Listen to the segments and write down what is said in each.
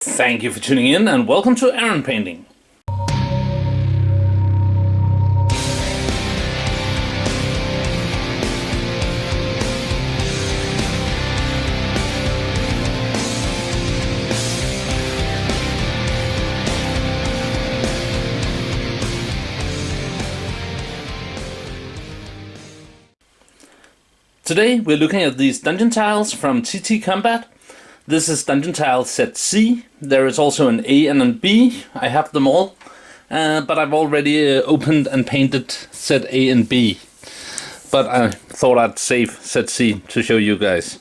Thank you for tuning in and welcome to Errant Painting. Today we're looking at these dungeon tiles from TT Combat. This is dungeon tile set C. There is also an A and an B. I have them all, but I've already opened and painted set A and B. But I thought I'd save set C to show you guys.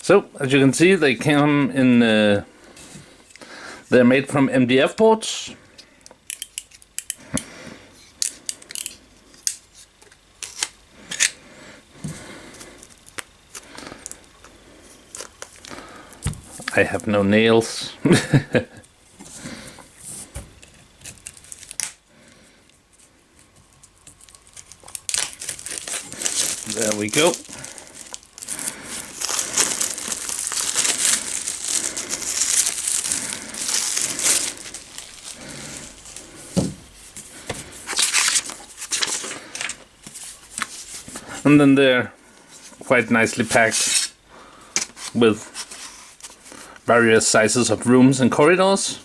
So as you can see, they come in. They're made from MDF boards. I have no nails. There we go. And then they're quite nicely packed with various sizes of rooms and corridors,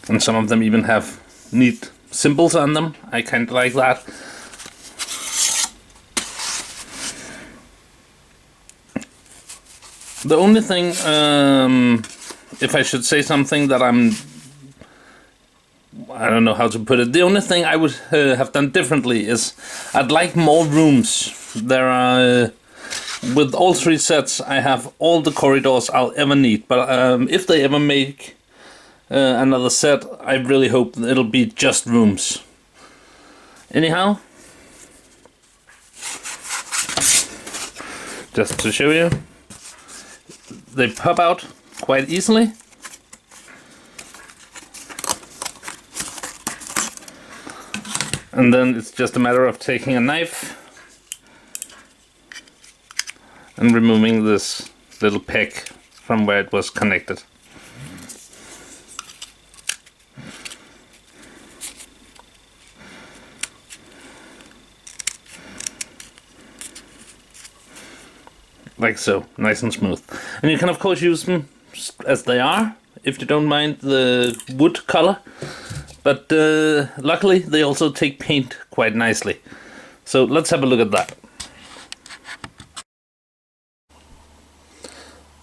and some of them even have neat symbols on them. I kind of like that. The only thing, if I should say something that I don't know how to put it, the only thing I would have done differently is I'd like more rooms. There are with all three sets, I have all the corridors I'll ever need, but if they ever make another set, I really hope it'll be just rooms. Anyhow, just to show you, they pop out quite easily. And then it's just a matter of taking a knife and removing this little peg from where it was connected. Like so, nice and smooth. And you can of course use them as they are, if you don't mind the wood color. But luckily they also take paint quite nicely. So let's have a look at that.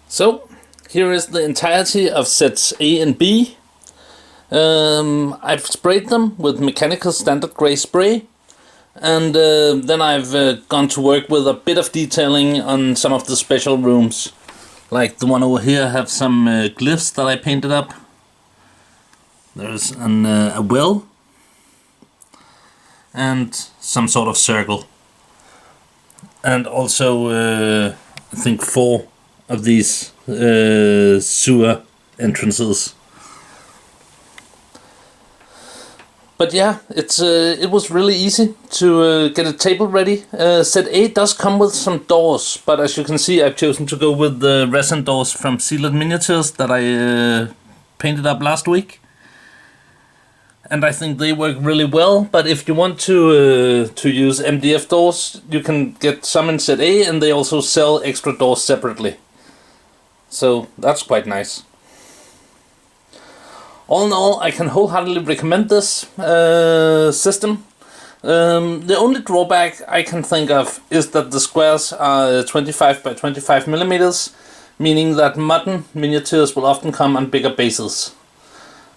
So, here is the entirety of sets A and B. I've sprayed them with mechanical standard gray spray, and then I've gone to work with a bit of detailing on some of the special rooms. Like the one over here have some glyphs that I painted up. There's a well and some sort of circle. And also I think 4 of these sewer entrances. But yeah, it was really easy to get a table ready. Set A does come with some doors, but as you can see, I've chosen to go with the resin doors from Sealed Miniatures that I painted up last week. And I think they work really well, but if you want to use MDF doors, you can get some in set A, and they also sell extra doors separately. So that's quite nice. All in all, I can wholeheartedly recommend this system. The only drawback I can think of is that the squares are 25 by 25 millimeters, meaning that modern miniatures will often come on bigger bases.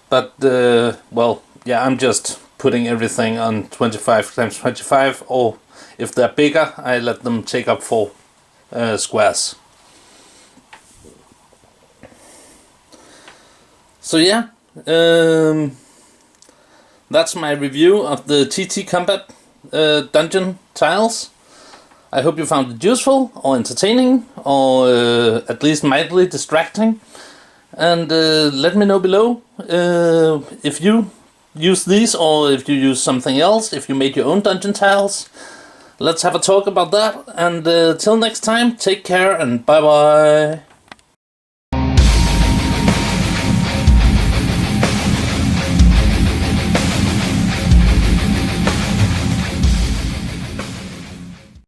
But, well, yeah, I'm just putting everything on 25 times 25, or if they're bigger, I let them take up 4 squares. So yeah, that's my review of the TT Combat dungeon tiles. I hope you found it useful or entertaining, or at least mildly distracting. And let me know below if you use these, or if you use something else, if you made your own dungeon tiles. let's have a talk about that. And till next time, take care and bye bye.